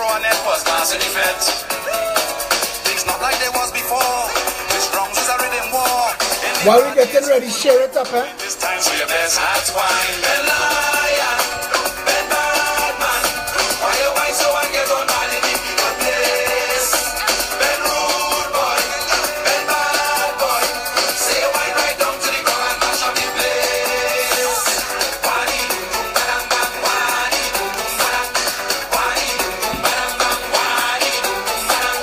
throw a net was mass in effect. Things not like there was before. This wrongs is a rhythm war. While we getting ready, share it up, eh? This time so your best hearts wine. Ben lion, Ben bad man. Why you wine so I get on bad in the people place? Ben rude boy, Ben bad boy. Say you wine right down to the ground and mash up the place. Wadi boom boom badang bang, wadi boom boom badang, wadi boom boom badang bang, wadi boom boom badang,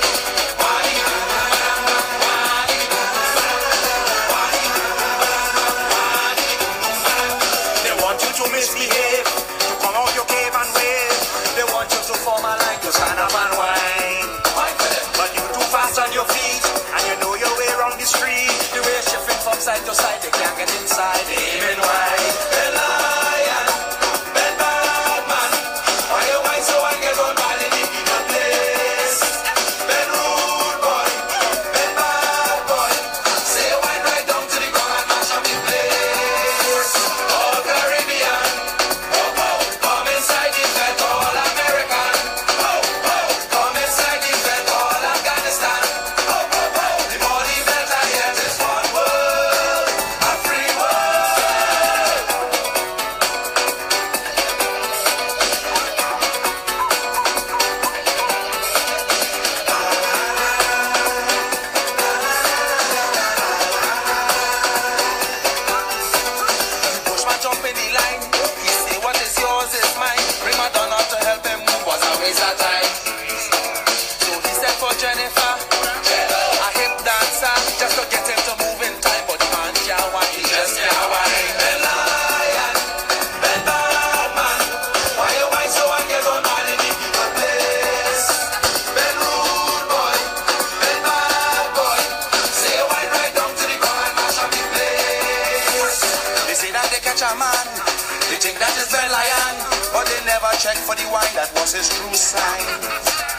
wadi boom boom badang bang, wadi boom boom badang, wadi boom boom badang bang, wadi boom boom badang. They want you to misbehave, to come out your cave and wave. They want you to form a line to stand up and whine. But you too fast on your feet, and you know your way around the street. The way you're shifting from side to side, they can't get inside. Even why? Ben lion, Ben bad man. Why you whine so I get on bad in the people place? Ben rude boy, Ben bad boy. Say you whine right down to the ground and mash up the place. All Caribbean, come inside the vet, all American. Come inside the vet, all Afghanistan. The more the better, yet it's one world, a free world. Bushman jump in the line. He say what is yours is mine. Bring Madonna to help him move was a waste of time. So he said for Jennifer, a hip dancer, just to get him to move in time. But the man can't want, he just can't whine. Ben lion, Ben bad man. Why you whine so I get on bad in the people place? Ben rude boy, Ben bad boy. Say you whine right down to the ground and mash up the place. They say that they catch a man, they think that is Ben lion, but they never check for the wine that was his true sign.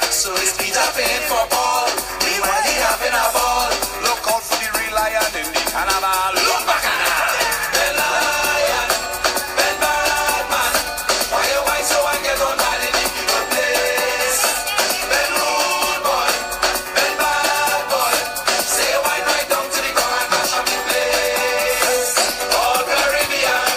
So it's Peter paying for Paul, meanwhile he having a ball. Look out for the real lion in the carnival. Look back at that. Ben lion, Ben bad man. Why you whine so I get on bad in the people place? Ben rude boy, Ben bad boy. Say you whine right down to the ground and mash up the place. All Caribbean.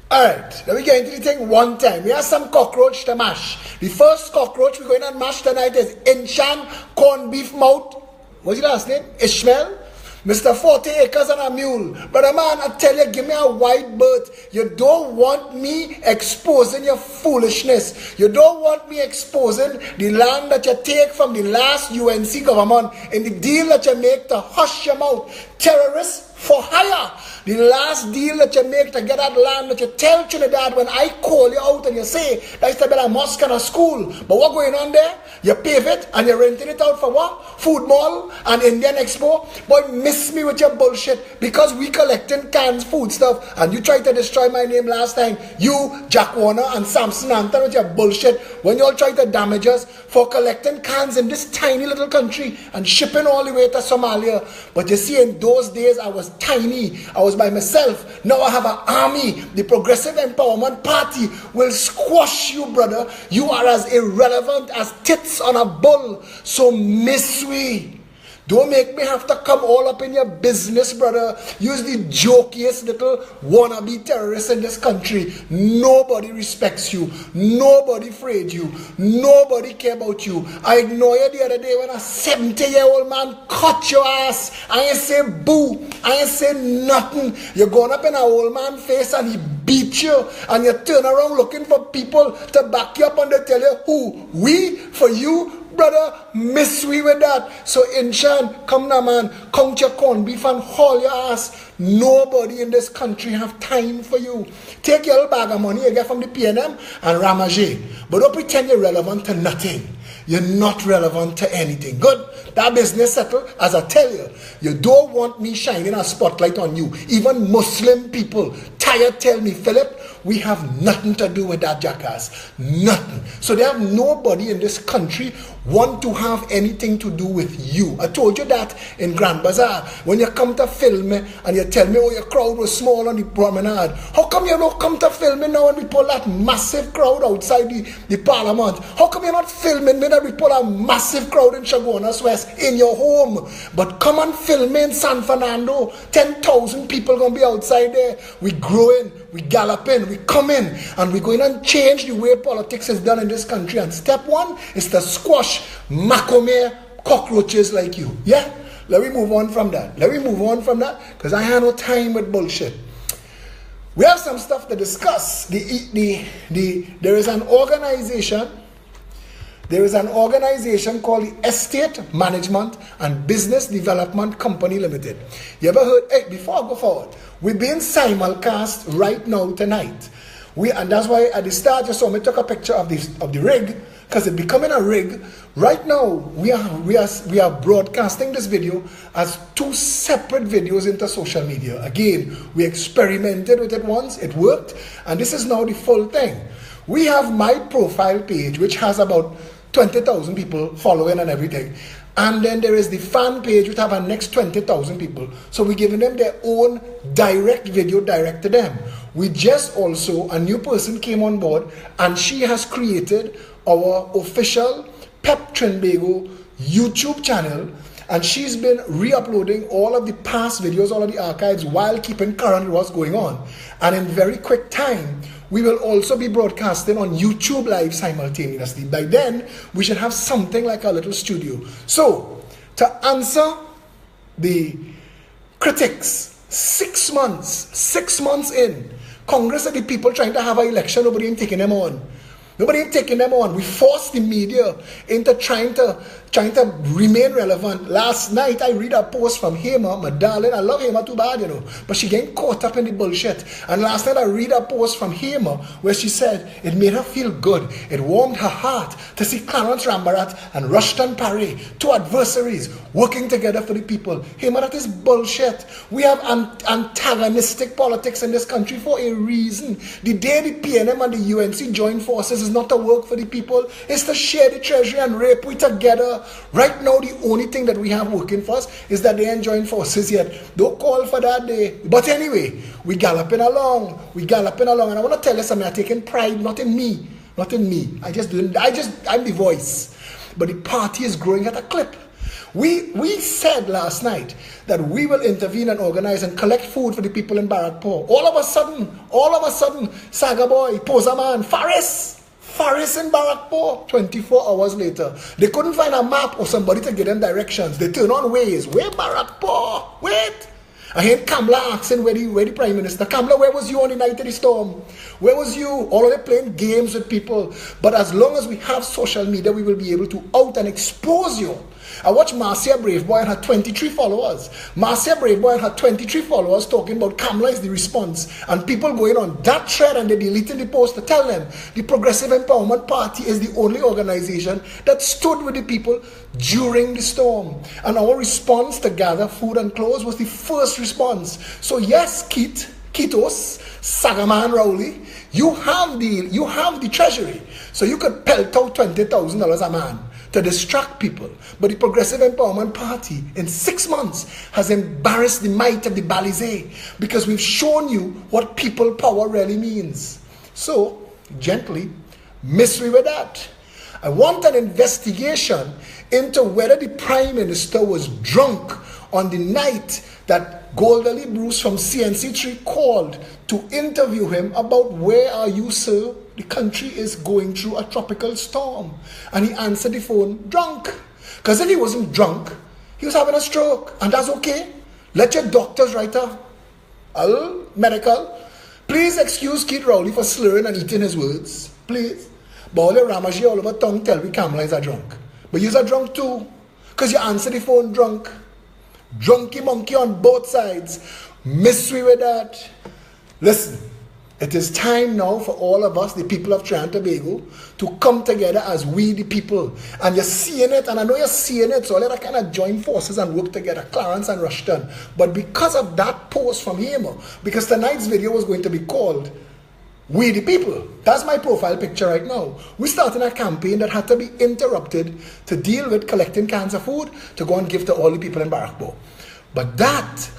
Alright, let me get into the thing one time. We have some cockroach to mash. The first cockroach we're going to mash tonight is Inchan Corn Beef Mouth. What's your last name? Ishmael? Mr. 40 acres and a mule. Brother man, I tell you, give me a wide berth. You don't want me exposing your foolishness. You don't want me exposing the land that you take from the last UNC government in the deal that you make to hush your mouth. Terrorists for hire. The last deal that you make to get that land that you tell Trinidad when I call you out and you say that's to be a mosque and a school. But what going on there? You pave it and you're renting it out for what? Food mall and Indian Expo? Boy, miss me with your bullshit because we collecting canned food stuff and you tried to destroy my name last time. You, Jack Warner and Samson Anton with your bullshit when you all tried to damage us for collecting cans in this tiny little country and shipping all the way to Somalia. But you see, in those days I was tiny. I was by myself. Now I have an army. The Progressive Empowerment Party will squash you, brother. You are as irrelevant as tits on a bull. So miss we. Don't make me have to come all up in your business, brother. Use the jokiest little wannabe terrorists in this country. Nobody respects you. Nobody afraid you. Nobody care about you. I ignored you the other day when a 70-year-old man cut your ass. I ain't say boo. I ain't say nothing. You're going up in an old man face and he beat you. And you turn around looking for people to back you up and they tell you who? We? For you? Brother, miss we with that. So Inchan, come now man, count your corn beef and haul your ass. Nobody in this country have time for you. Take your little bag of money you get from the PNM and ramage. But don't pretend you're relevant to nothing. You're not relevant to anything. Good? That business settled. As I tell you, you don't want me shining a spotlight on you. Even Muslim people tired tell me, Philip, We have nothing to do with that jackass. Nothing. So they have nobody in this country want to have anything to do with you. I told you that in Grand Bazaar. When you come to film me and you tell me, oh, your crowd was small on the promenade. How come you don't come to film me now and we pull that massive crowd outside the parliament? How come you're not filming me that we pull a massive crowd in Chaguanas West in your home? But come and film me in San Fernando. 10,000 people going to be outside there. We growing, we galloping, we coming, and we're going to change the way politics is done in this country. And step one is to squash macomé cockroaches like you. Yeah? Let me move on from that. Because I have no time with bullshit. We have some stuff to discuss. There is an organization called the Estate Management and Business Development Company Limited. You ever heard? Hey, before I go forward, we're being simulcast right now tonight. And that's why at the start you saw me took a picture of the rig, because it's becoming a rig. Right now we are broadcasting this video as 2 separate videos into social media. Again, we experimented with it once, it worked, and this is now the full thing. We have my profile page, which has about 20,000 people following and everything. And then there is the fan page, which have a next 20,000 people. So we're giving them their own direct video direct to them. We just also, a new person came on board, and she has created our official Pep Trinbago YouTube channel. And she's been re-uploading all of the past videos, all of the archives, while keeping current with what's going on. And in very quick time, we will also be broadcasting on YouTube Live simultaneously. By then, we should have something like a little studio. So, to answer the critics, 6 months in, Congress are the people trying to have an election, nobody ain't taking them on. We forced the media into trying to remain relevant. Last night, I read a post from Hema, my darling. I love Hema too bad, but she getting caught up in the bullshit. And last night, I read a post from Hema where she said it made her feel good. It warmed her heart to see Clarence Rambarat and Rushton Parry, 2 adversaries, working together for the people. Hema, that is bullshit. We have antagonistic politics in this country for a reason. The day the PNM and the UNC join forces is not to work for the people. It's to share the treasury and rape we together. Right now, the only thing that we have working for us is that they ain't joined forces yet. Don't call for that day. But anyway, we galloping along. And I want to tell you something. I'm taking pride, not in me. I'm the voice. But the party is growing at a clip. We said last night that we will intervene and organize and collect food for the people in Barrackpore. All of a sudden, Saga Boy, Posaman, Faris in Barrackpore. 24 hours later, they couldn't find a map or somebody to give them directions. They turn on Waze. Where Barrackpore? Wait. I heard Kamala asking where the Prime Minister. Kamala, where was you on the night of the storm? Where was you? All of them playing games with people. But as long as we have social media, we will be able to out and expose you. I watched Marcia Braveboy and her 23 followers. Talking about Kamala is the response. And people going on that thread and they deleting the post to tell them the Progressive Empowerment Party is the only organization that stood with the people during the storm. And our response to gather food and clothes was the first response. So yes, Kitos, Sagaman Rowley, you have the treasury. So you could pelt out $20,000 a man to distract people. But the Progressive Empowerment Party in 6 months has embarrassed the might of the Balizé, because we've shown you what people power really means. So, gently, misery with that. I want an investigation into whether the Prime Minister was drunk on the night that Goldally Bruce from CNC3 called to interview him about where are you, sir? The country is going through a tropical storm. And he answered the phone drunk. Because if he wasn't drunk, he was having a stroke. And that's okay. Let your doctors write a medical. Please excuse Keith Rowley for slurring and eating his words. Please. But all your Ramaji all over tongue tell me Kamala is a drunk. But you're a drunk too. Because you answer the phone drunk. Drunky monkey on both sides. Mystery with that. Listen, it is time now for all of us, the people of Trinidad and Tobago, to come together as we the people. And you're seeing it, and I know you're seeing it, so let us kind of join forces and work together, Clarence and Rushton. But because of that post from him, because tonight's video was going to be called We the people. That's my profile picture right now. We started a campaign that had to be interrupted to deal with collecting cans of food to go and give to all the people in Barrackbo. But that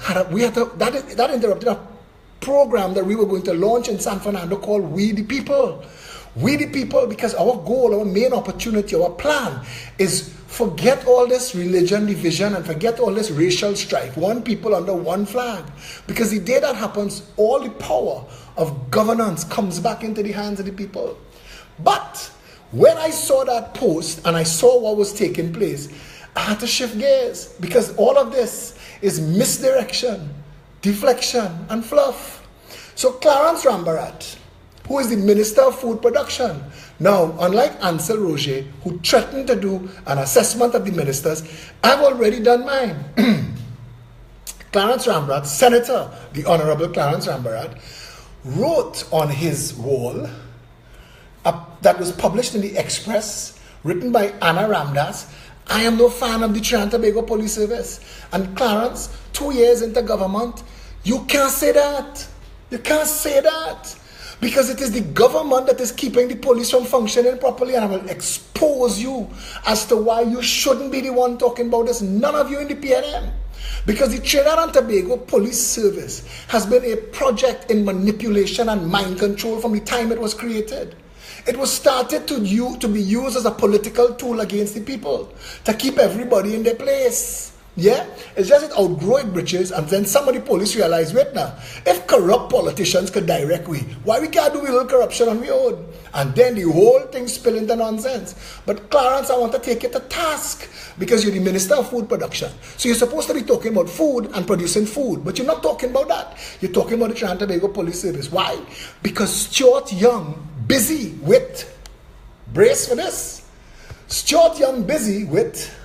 interrupted a program that we were going to launch in San Fernando called We the People. We the people, because our goal, our main opportunity, our plan is forget all this religion division and forget all this racial strife. One people under one flag. Because the day that happens, all the power of governance comes back into the hands of the people. But when I saw that post and I saw what was taking place, I had to shift gears, because all of this is misdirection, deflection, and fluff. So Clarence Rambarat, who is the Minister of Food Production. Now, unlike Ansel Roger, who threatened to do an assessment of the ministers, I've already done mine. Clarence Rambarat, Senator, the Honorable Clarence Rambarat, wrote on his wall that was published in the Express, written by Anna Ramdas, I am no fan of the Trinidad and Tobago Police Service. And Clarence, 2 years into government, you can't say that. You can't say that. Because it is the government that is keeping the police from functioning properly, and I will expose you as to why you shouldn't be the one talking about this. None of you in the PNM. Because the Trinidad and Tobago Police Service has been a project in manipulation and mind control from the time it was created. It was started to be used as a political tool against the people, to keep everybody in their place. Yeah, it's just it outgrow its britches, and then some of the police realize, wait now, if corrupt politicians could direct we, why we can't do a little corruption on we own? And then the whole thing spill into nonsense. But Clarence, I want to take you to task, because you're the Minister of Food Production. So you're supposed to be talking about food and producing food, but you're not talking about that. You're talking about the Trinidad and Tobago Police Service. Why? Because Stuart Young, busy with, brace for this, Stuart Young busy with,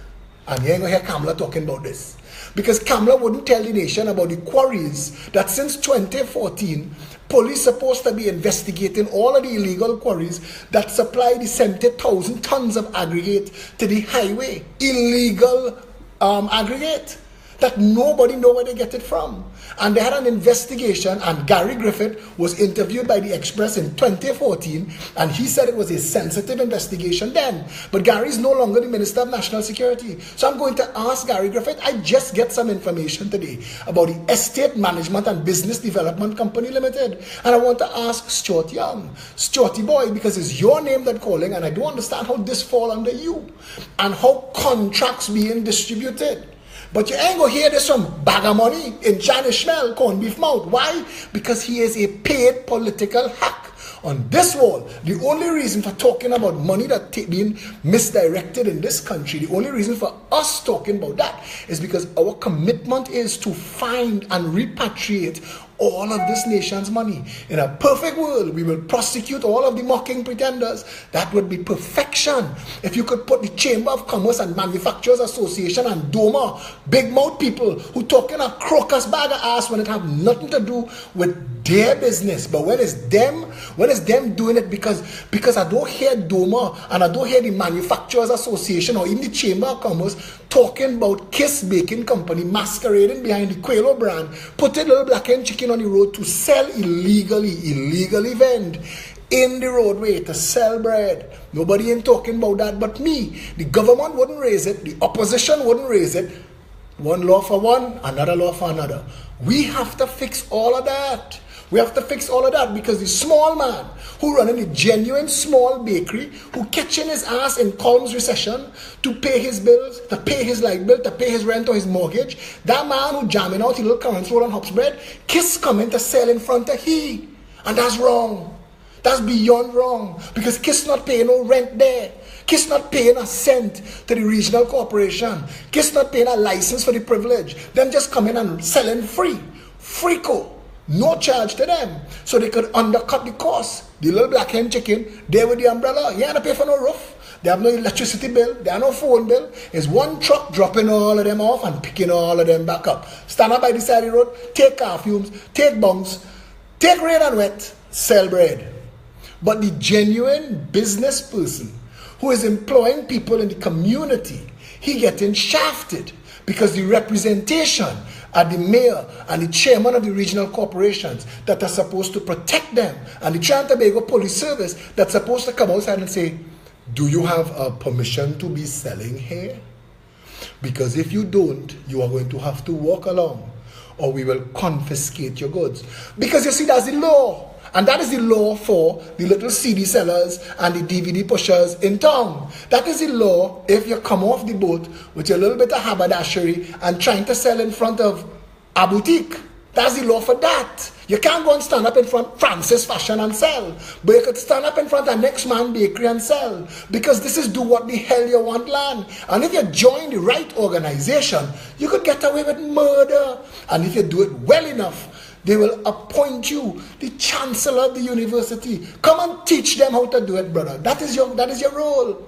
and you ain't gonna hear Kamala talking about this, because Kamala wouldn't tell the nation about the quarries that since 2014, police supposed to be investigating all of the illegal quarries that supply the 70,000 tons of aggregate to the highway. Illegal aggregate that nobody know where they get it from. And they had an investigation, and Gary Griffith was interviewed by the Express in 2014, and he said it was a sensitive investigation then. But Gary is no longer the Minister of National Security. So I'm going to ask Gary Griffith. I just get some information today about the Estate Management and Business Development Company Limited. And I want to ask Stuart Young, Stuarty boy, because it's your name that calling, and I don't understand how this fall under you, and how contracts being distributed. But you ain't gonna hear this from bag of money in China Schmel, corn beef mouth. Why? Because he is a paid political hack. On this wall, the only reason for talking about money that being misdirected in this country, the only reason for us talking about that is because our commitment is to find and repatriate all of this nation's money. In a perfect world, we will prosecute all of the mocking pretenders. That would be perfection. If you could put the Chamber of Commerce and Manufacturers Association and DOMA, big mouth people who talking a crocus bag of ass when it have nothing to do with their business. But when it's them doing it, because I don't hear DOMA and I don't hear the Manufacturers Association or even the Chamber of Commerce talking about Kiss Baking Company masquerading behind the Quailo brand, putting little black hen chicken on the road to sell illegally vend in the roadway to sell bread. Nobody ain't talking about that but me. The government wouldn't raise it, the opposition wouldn't raise it. One law for one, another law for another. We have to fix all of that. We have to fix all of that, because the small man who running a genuine small bakery, who catching his ass in Colm's recession to pay his bills, to pay his light bill, to pay his rent or his mortgage, that man who jamming out his little currants roll and hops bread, Kiss coming to sell in front of he. And that's wrong. That's beyond wrong, because Kiss not paying no rent there. Kiss not paying a cent to the regional corporation. Kiss not paying a license for the privilege. Them just coming and selling free. Freako. No charge to them. So they could undercut the cost. The little black hen chicken, there with the umbrella. You ain't to pay for no roof. They have no electricity bill. They have no phone bill. It's one truck dropping all of them off and picking all of them back up. Stand up by the side of the road, take car fumes, take bungs, take rain and wet, sell bread. But the genuine business person who is employing people in the community, he getting shafted, because the representation are the mayor and the chairman of the regional corporations that are supposed to protect them, and the Trinidad and Tobago Police Service that's supposed to come outside and say, do you have a permission to be selling here? Because if you don't, you are going to have to walk along, or we will confiscate your goods. Because you see, that's the law. And that is the law for the little CD sellers and the DVD pushers in town. That is the law if you come off the boat with your little bit of haberdashery and trying to sell in front of a boutique. That's the law for that. You can't go and stand up in front Francis Fashion and sell. But you could stand up in front of Next Man Bakery and sell. Because this is do what the hell you want land. And if you join the right organization, you could get away with murder. And if you do it well enough, they will appoint you the chancellor of the university. Come and teach them how to do it, brother. That is your role.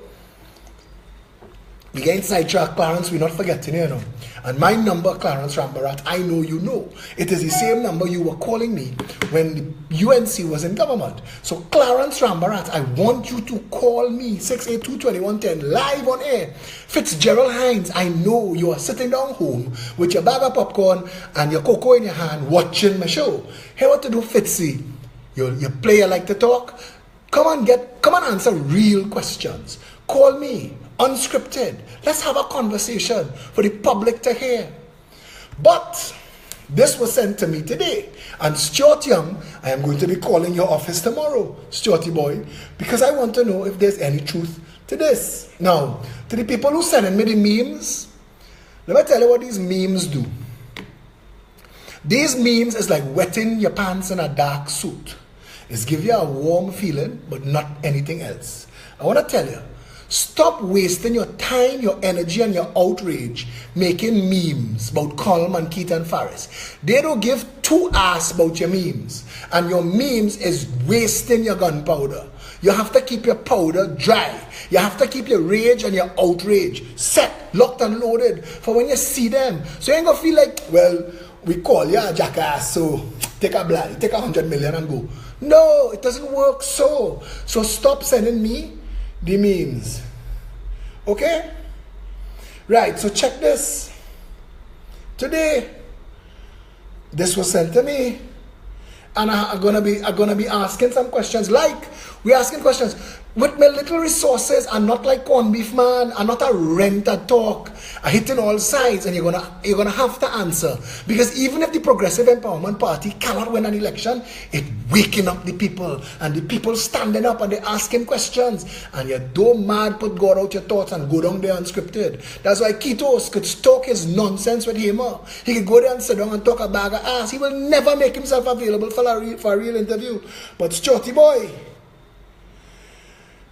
We get sidetracked, Clarence, we're not forgetting, you know. And my number, Clarence Rambarat, I know you know. It is the same number you were calling me when the UNC was in government. So Clarence Rambarat, I want you to call me, 682-2110, live on air. Fitzgerald Hines, I know you are sitting down home with your bag of popcorn and your cocoa in your hand watching my show. Hey, what to do, Fitzy? Your player like to talk? Come and answer real questions. Call me. Unscripted. Let's have a conversation for the public to hear. But this was sent to me today. And Stuart Young, I am going to be calling your office tomorrow, Stuarty boy, because I want to know if there's any truth to this. Now, to the people who send me the memes, let me tell you what these memes do. These memes is like wetting your pants in a dark suit. It's give you a warm feeling, but not anything else. I want to tell you, stop wasting your time, your energy, and your outrage making memes about Coleman, Keith, and Farris. They don't give two ass about your memes. And your memes is wasting your gunpowder. You have to keep your powder dry. You have to keep your rage and your outrage set, locked, and loaded for when you see them. So you ain't going to feel like, well, we call you a jackass, so take a blind, take 100 million and go. No, it doesn't work so. So stop sending me the memes. Okay? Right, so check this. Today, this was sent to me. And I'm gonna be asking some questions. Like, we're asking questions. With my little resources, I'm not like corned beef man. I'm not a renter talk. I'm hitting all sides, and you're gonna have to answer. Because even if the Progressive Empowerment Party cannot win an election, it's waking up the people, and the people standing up and they asking questions. And you don't mad put God out your thoughts and go down there unscripted. That's why Kitos could talk his nonsense with him. He could go there and sit down and talk a bag of ass. He will never make himself available for a real interview. But Stuarty boy,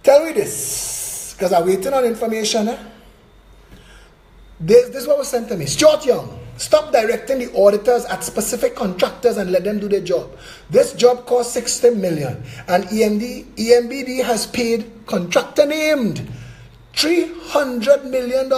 tell me this, because I'm waiting on information. This is what was sent to me. Stuart Young, stop directing the auditors at specific contractors and let them do their job. This job cost 60 million, and EMBD has paid contractor named $300 million.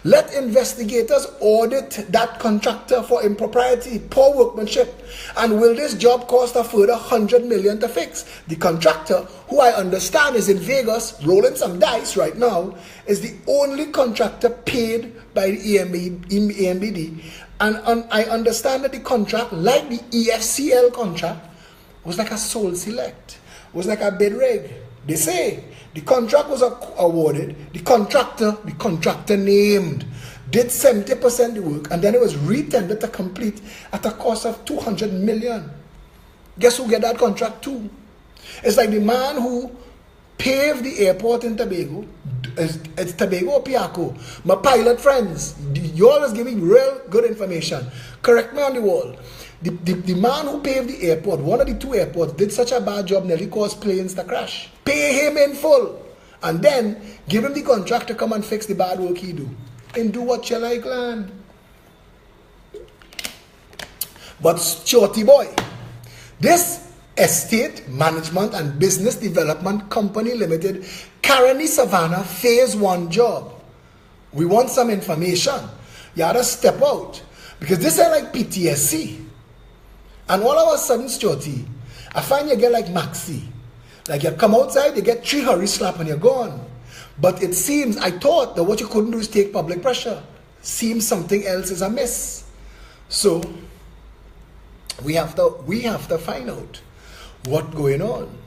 Let investigators audit that contractor for impropriety, poor workmanship. And will this job cost a further $100 million to fix? The contractor, who I understand is in Vegas rolling some dice right now, is the only contractor paid by the EMBD. And I understand that the contract, like the EFCL contract, was like a sole select, was like a bid rig. They say the contract was awarded, the contractor named, did 70% of the work, and then it was retendered to complete at a cost of $200 million. Guess who get that contract too? It's like the man who paved the airport in Tobago. It's Tobago or Piaco. My pilot friends, you always give me real good information. Correct me on the wall. The man who paved the airport, one of the two airports, did such a bad job, nearly caused planes to crash. Pay him in full. And then give him the contract to come and fix the bad work he do. And do what you like, land. But Stuarty boy, this Estate Management and Business Development Company Limited, Caroni Savannah Phase 1 job. We want some information. You gotta step out. Because this ain't like PTSC. And all of a sudden, Stuarty, I find you get like Maxi. Like you come outside, you get 3 hurry slap and you're gone. But it seems, I thought that what you couldn't do is take public pressure. Seems something else is amiss. So we have to find out what's going on.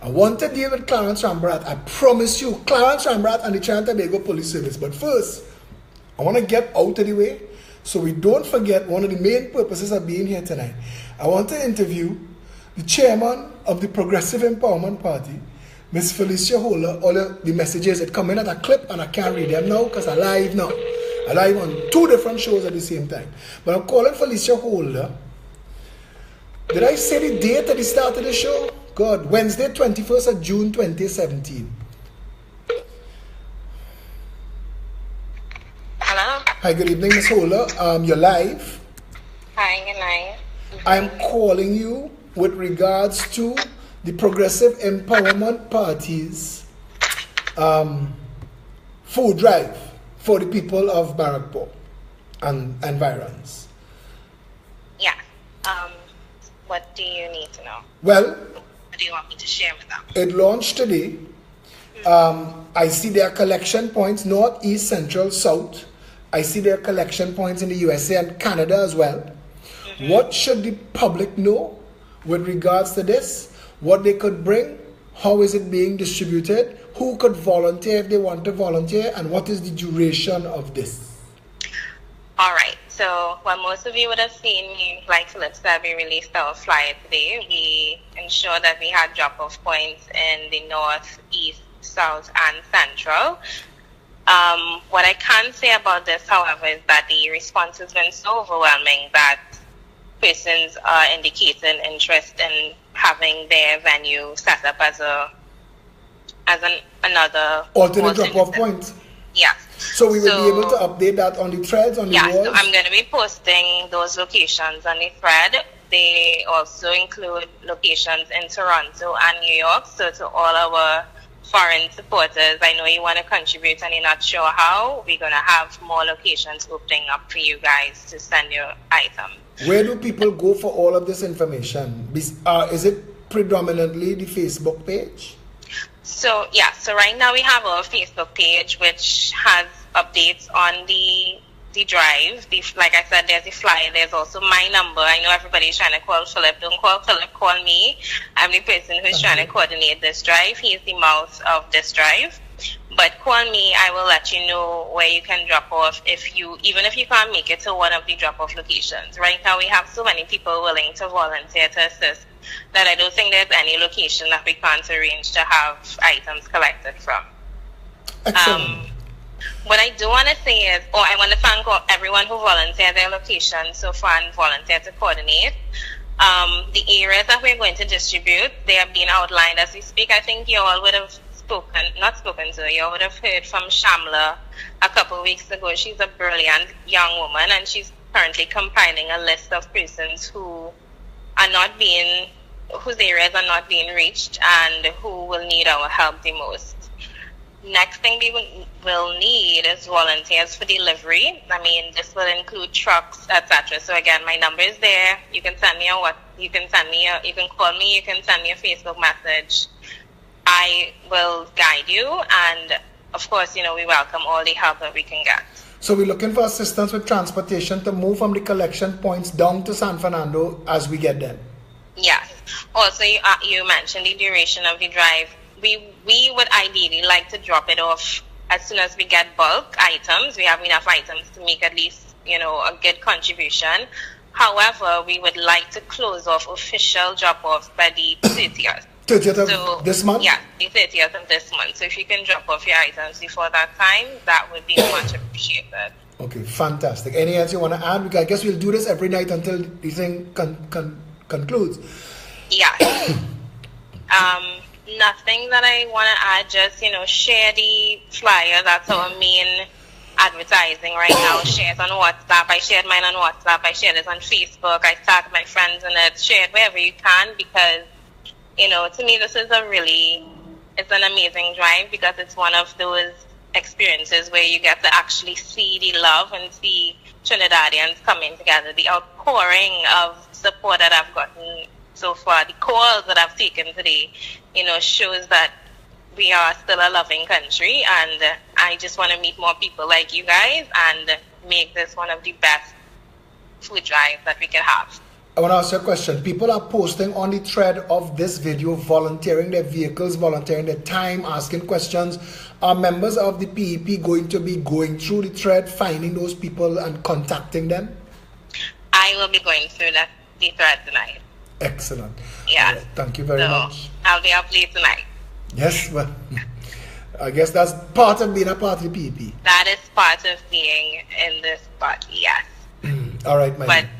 I want to deal with Clarence Rambrat. I promise you, Clarence Rambrat and the Trinidad and Tobago Police Service. But first, I want to get out of the way so we don't forget one of the main purposes of being here tonight. I want to interview the chairman of the Progressive Empowerment Party, Miss Felicia Holder. All of the messages that come in at a clip and I can't read them now because I'm live now. I'm live on 2 different shows at the same time. But I'm calling Felicia Holder. Did I say the date at the start of the show? God, Wednesday, 21st of June, 2017. Hello? Hi, good evening, Miss Holder. You're live. Hi, good night. I'm calling you with regards to the Progressive Empowerment Party's food drive for the people of Barrackpore and environs. Yeah. What do you need to know? Well, What do you want me to share with them? it launched today. I see their collection points, north, east, central, south. I see their collection points in the USA and Canada as well. What should the public know with regards to this? What they could bring? How is it being distributed? Who could volunteer if they want to volunteer? And what is the duration of this? All right. So, well, most of you would have seen, like Philip said, we released our flyer today. We ensured that we had drop-off points in the north, east, south, and central. What I can say about this, however, is that the response has been so overwhelming that persons are indicating interest in having their venue set up as another Alternate drop-off point. Yes. So we will be able to update that on the threads, on the yeah, walls? so I'm going to be posting those locations on the thread. They also include locations in Toronto and New York. So to all our foreign supporters, I know you want to contribute and you're not sure how. We're going to have more locations opening up for you guys to send your items. Where do people go for all of this information? Is it predominantly the Facebook page? So, yeah, so right now we have our Facebook page, which has updates on the drive. Like I said, there's a flyer. There's also my number. I know everybody's trying to call Philip. Don't call Philip, call me. I'm the person who's trying to coordinate this drive. He's the mouth of this drive. But call me, I will let you know where you can drop off even if you can't make it to one of the drop-off locations. Right now we have so many people willing to volunteer to assist that I don't think there's any location that we can't arrange to have items collected from. Excellent. What I do want to say is, I want to thank everyone who volunteered their location so far and volunteered to coordinate. The areas that we're going to distribute, they are being outlined as we speak. I think you all would have you would have heard from Shamla a couple of weeks ago. She's a brilliant young woman and she's currently compiling a list of persons whose areas are not being reached and who will need our help the most. Next thing we will need is volunteers for delivery. I mean, this will include trucks, etc. So again, my number is there. You can send me you can call me, you can send me a Facebook message. I will guide you, and of course, we welcome all the help that we can get. So we're looking for assistance with transportation to move from the collection points down to San Fernando as we get them. Yes. Also, you mentioned the duration of the drive. We would ideally like to drop it off as soon as we get bulk items. We have enough items to make at least, a good contribution. However, we would like to close off official drop-offs by the 30th. 30th of this month? Yeah, the 30th of this month. So if you can drop off your items before that time, that would be much appreciated. Okay, fantastic. Any else you want to add? Because I guess we'll do this every night until the thing concludes. Yeah. Nothing that I want to add, just, share the flyer. That's our main advertising right now. Share it on WhatsApp. I shared mine on WhatsApp. I shared it on Facebook. I tagged my friends in it. Share it wherever you can because, to me, this is it's an amazing drive because it's one of those experiences where you get to actually see the love and see Trinidadians coming together. The outpouring of support that I've gotten so far, the calls that I've taken today, shows that we are still a loving country, and I just want to meet more people like you guys and make this one of the best food drive that we could have. I want to ask you a question. People are posting on the thread of this video, volunteering their vehicles, volunteering their time, asking questions. Are members of the PEP going to be going through the thread, finding those people and contacting them? I will be going through the thread tonight. Excellent. Yeah. Right, thank you very much. I'll be up late tonight. Yes, well, I guess that's part of being a part of the PEP. That is part of being in this party, yes. All right, my But dear.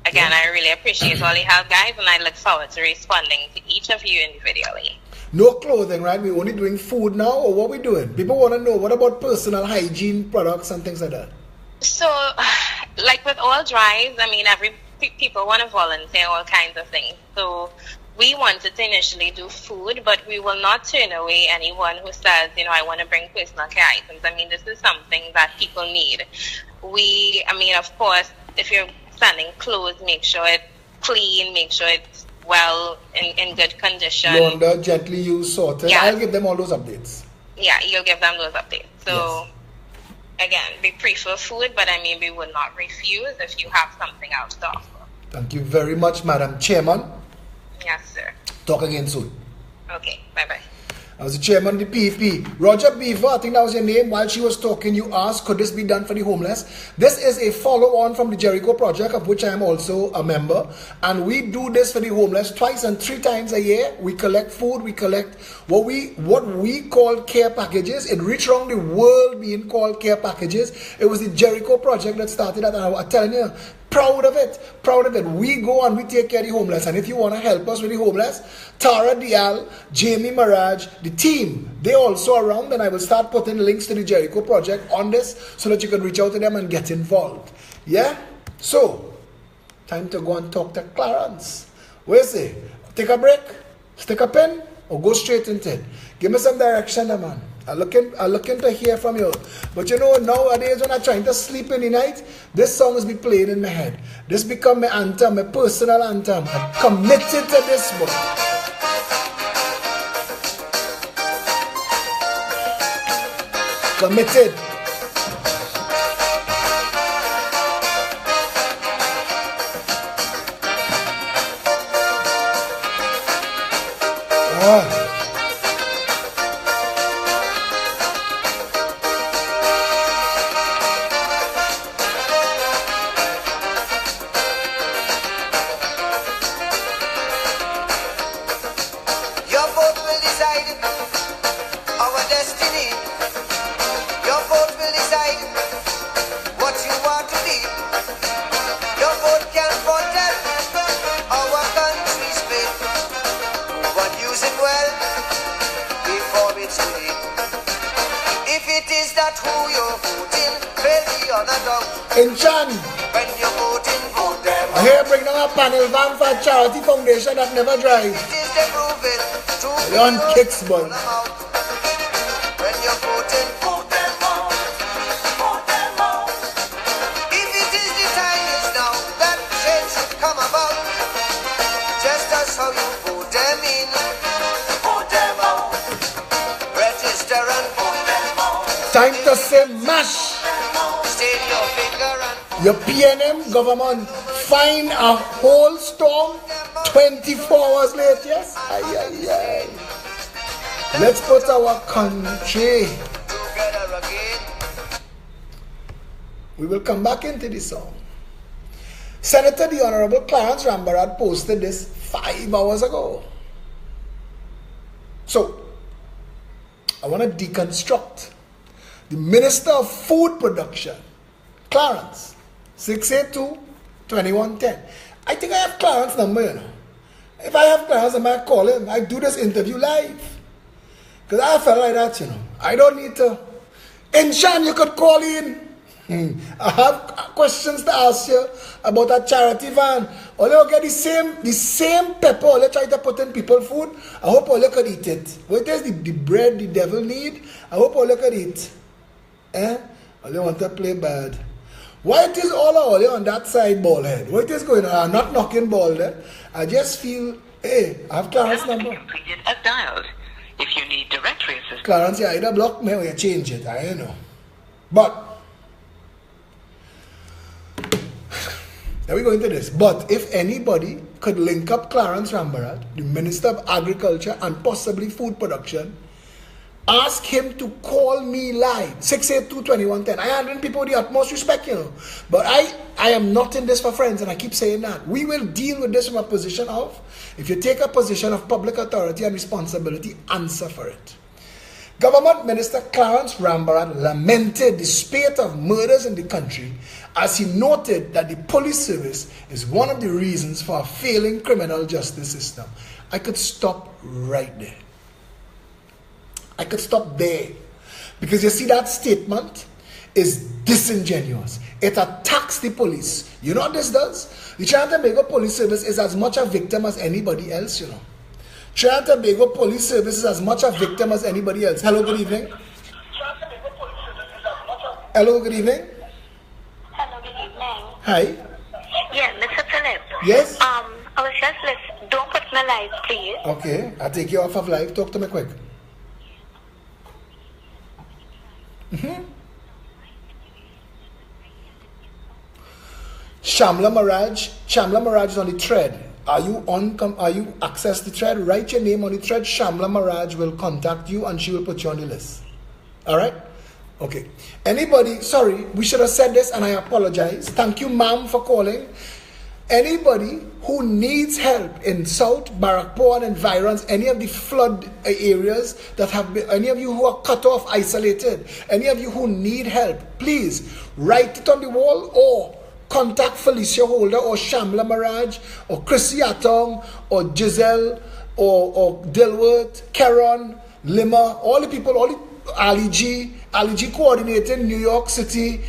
again, I really appreciate all the help, guys, and I look forward to responding to each of you individually. No clothing, right? We're only doing food now, or what we doing? People want to know, what about personal hygiene products and things like that? So, like with all drives, I mean, people want to volunteer all kinds of things. So we wanted to initially do food, but we will not turn away anyone who says, I want to bring personal care items. I mean, this is something that people need. Of course, if you're sending clothes, make sure it's clean, make sure it's well in good condition. Laundered, gently used, sorted. Yeah. I'll give them all those updates. Yeah, you'll give them those updates. So, Again, we prefer food, but we will not refuse if you have something else to offer. Thank you very much, Madam Chairman. Yes, sir. Talk again soon. Okay, bye-bye. I was the chairman of the PEP. Roger Beaver, I think that was your name. While she was talking, you asked, could this be done for the homeless? This is a follow-on from the Jericho Project, of which I am also a member. And we do this for the homeless twice and 3 times a year. We collect food, we collect what we call care packages. It reached around the world being called care packages. It was the Jericho Project that started that, and I'm telling you, proud of it. We go and we take care of the homeless. And if you want to help us with the homeless, Tara Dial, Jamie Maraj, the team, they also around, and I will start putting links to the Jericho Project on this so that you can reach out to them and get involved. Yeah? So, time to go and talk to Clarence. Where is he? Take a break, stick a pen, or go straight into it? Give me some direction, man. I'm looking to hear from you. But nowadays when I'm trying to sleep in the night, this song is be playing in my head. This become my anthem, my personal anthem. I'm committed to this one. Committed. Your vote will decide our destiny. Your vote will decide what you want to be. Your vote can foretell our country's fate. Move and use it well before it's too late. If it is that who you're voting, fail the other doubt. In Chan, When you're voting, vote them. I hear bring down a panel van for a charity foundation that never drives. It is the proven truth. You're on kicks, boy. When you're voting, vote them out. Vote them out. If it is the time is now that change should come about, just as how you vote them in, vote them out. Register and vote them out. Time to say mash. State your finger and Your PNM government find a whole storm 24 hours late, yes? Aye, aye, aye. Let's put our country. together again. We will come back into this song. Senator the Honorable Clarence Rambarad posted this 5 hours ago. So, I want to deconstruct the Minister of Food Production, Clarence, 682-2110. I think I have Clarence's number, If I have Clarence, I might call him. I do this interview live. Because I felt like that, I don't need to. Inshan, you could call in. I have questions to ask you about a charity van. All you get the same pepper all you try to put in people's food. I hope all you could eat it. What is the bread the devil need? I hope all you could eat. All you want to play bad. Why it is all you on that side ball head? What is going on? I'm not knocking ball there. I just feel, hey, I have Clarence's number. Completed as dialed. If you need directory assistance. Clarence, you either block me or you change it. I don't know. But Now we go into this. But if anybody could link up Clarence Rambarat, the Minister of Agriculture and possibly Food Production, ask him to call me live, 682-2110. I handle people with the utmost respect, you know. But I am not in this for friends, and I keep saying that. We will deal with this from a position of, if you take a position of public authority and responsibility, answer for it. Government Minister Clarence Rambarat lamented the spate of murders in the country as he noted that the police service is one of the reasons for a failing criminal justice system. I could stop right there. I could stop there. Because you see, that statement is disingenuous. It attacks the police. You know what this does? The Trinidad and Tobago Police Service is as much a victim as anybody else, you know. Trinidad and Tobago Police Service is as much a victim as anybody else. Hello, good evening. Hello, good evening. Hello, good evening. Hi. Yeah, Mr. Philip. Yes? I was just listening. Don't put me live, please. Okay, I'll take you off of live. Talk to me quick. Shamla Maraj is on the thread. Are you access the thread? Write your name on the thread. Shamla Maraj will contact you and she will put you on the list. Alright? Okay. Anybody, sorry, we should have said this and I apologize. Thank you, ma'am, for calling. Anybody who needs help in South, Barrackpore and environs, any of the flood areas that have been, any of you who are cut off, isolated, any of you who need help, please write it on the wall or contact Felicia Holder or Shamla Maraj or Chrissy Atong or Giselle or Dilworth, Karen, Lima, all the people, all the Ali G coordinating New York City.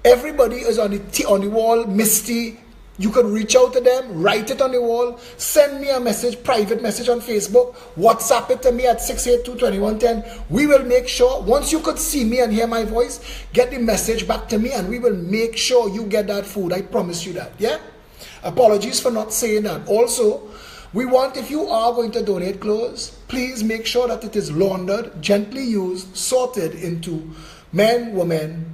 Everybody is on the wall. Misty, you can reach out to them, write it on the wall, send me a message, private message on Facebook, WhatsApp it to me at 682-2110. We will make sure, once you could see me and hear my voice, get the message back to me and we will make sure you get that food. I promise you that, yeah? Apologies for not saying that. Also, we want, if you are going to donate clothes, please make sure that it is laundered, gently used, sorted into men, women,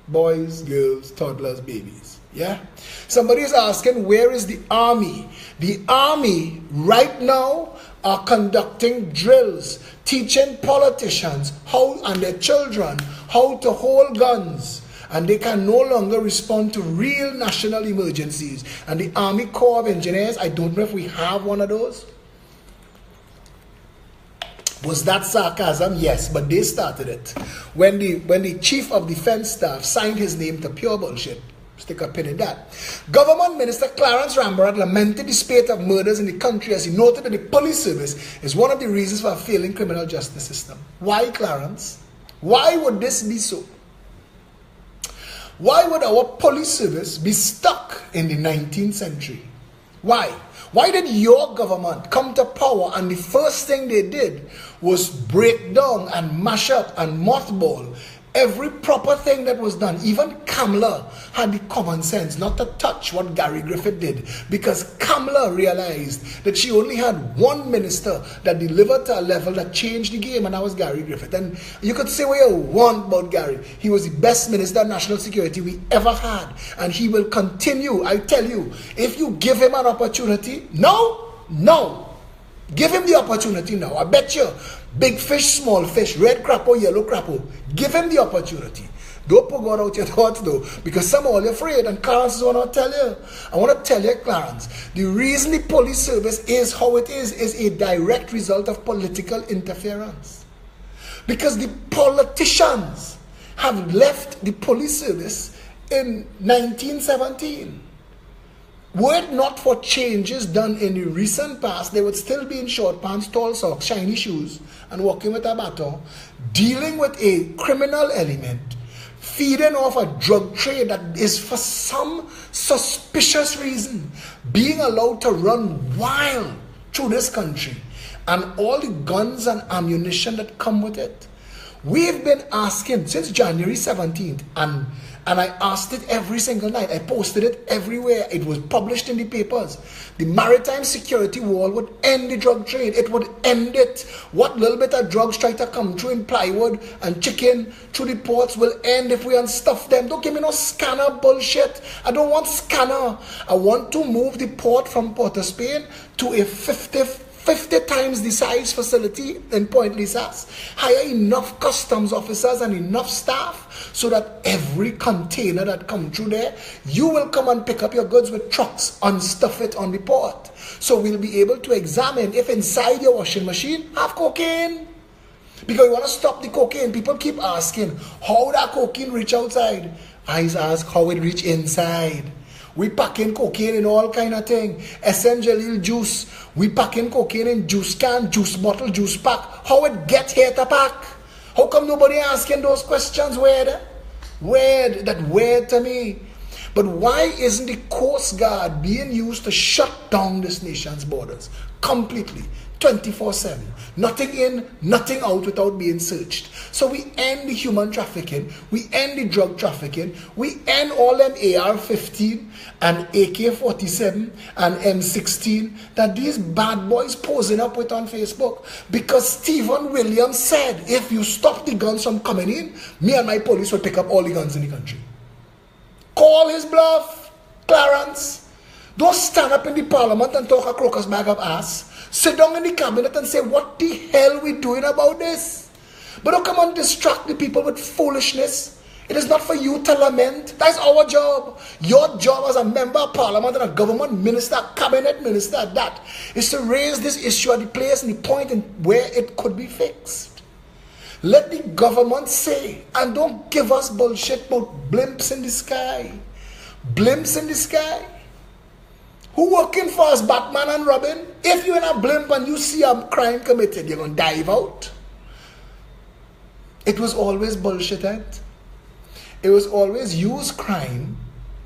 boys, girls, toddlers, babies. Yeah? Somebody is asking, where is the army? The army right now are conducting drills, teaching politicians how and their children how to hold guns. And they can no longer respond to real national emergencies. And the Army Corps of Engineers, I don't know if we have one of those. Was that sarcasm? Yes, but they started it. When the Chief of Defense Staff signed his name to pure bullshit. Stick a pin in that. Government Minister Clarence Rambarat lamented the spate of murders in the country as he noted that the police service is one of the reasons for a failing criminal justice system. Why, Clarence? Why would this be so? Why would our police service be stuck in the 19th century? Why? Why did your government come to power and the first thing they did was break down and mash up and mothball every proper thing that was done? Even Kamala had the common sense not to touch what Gary Griffith did, because Kamala realized that she only had one minister that delivered to a level that changed the game, and that was Gary Griffith. And you could say what you want about Gary. He was the best minister of national security we ever had, and he will continue. I tell you, if you give him an opportunity, give him the opportunity now. I bet you, big fish, small fish, red crapper, yellow crapper, give him the opportunity. Don't put God out your thoughts though, because some of all you're afraid, and Clarence is what I tell you. I want to tell you, Clarence, the reason the police service is how it is a direct result of political interference. Because the politicians have left the police service in 1917. Were it not for changes done in the recent past, they would still be in short pants, tall socks, shiny shoes, and walking with a baton, dealing with a criminal element, feeding off a drug trade that is for some suspicious reason being allowed to run wild through this country, and all the guns and ammunition that come with it. We've been asking since January 17th, and I asked it every single night. I posted it everywhere. It was published in the papers. The maritime security wall would end the drug trade. It would end it. What little bit of drugs try to come through in plywood and chicken through the ports will end if we unstuff them. Don't give me no scanner bullshit. I don't want scanner. I want to move the port from Port of Spain to a 50 times the size facility in Point Lisas. Hire enough customs officers and enough staff so that every container that comes through there, you will come and pick up your goods with trucks, unstuff it on the port. So we'll be able to examine if inside your washing machine have cocaine. Because we want to stop the cocaine. People keep asking, how that cocaine reach outside? I ask how it reach inside. We packing cocaine in all kind of thing. SM Jalil juice. We packing cocaine in juice can, juice bottle, juice pack. How it get here to pack? How come nobody asking those questions? Weird. That weird to me. But why isn't the Coast Guard being used to shut down this nation's borders? Completely. 24/7. Nothing in, nothing out without being searched. So we end the human trafficking, we end the drug trafficking, we end all them AR-15 and AK-47 and M16 that these bad boys posing up with on Facebook. Because Stephen Williams said, if you stop the guns from coming in, me and my police will pick up all the guns in the country. Call his bluff, Clarence. Don't stand up in the parliament and talk a crocus bag of ass. Sit down in the cabinet and say, what the hell we doing about this? But don't come and distract the people with foolishness. It is not for you to lament. That's our job. Your job as a member of parliament and a government minister, cabinet minister, that is to raise this issue at the place and the point in where it could be fixed. Let the government say, and don't give us bullshit about blimps in the sky. Blimps in the sky. Who working for us, Batman and Robin? If you're in a blimp and you see a crime committed, you're going to dive out. It was always bullshit, right? It was always use crime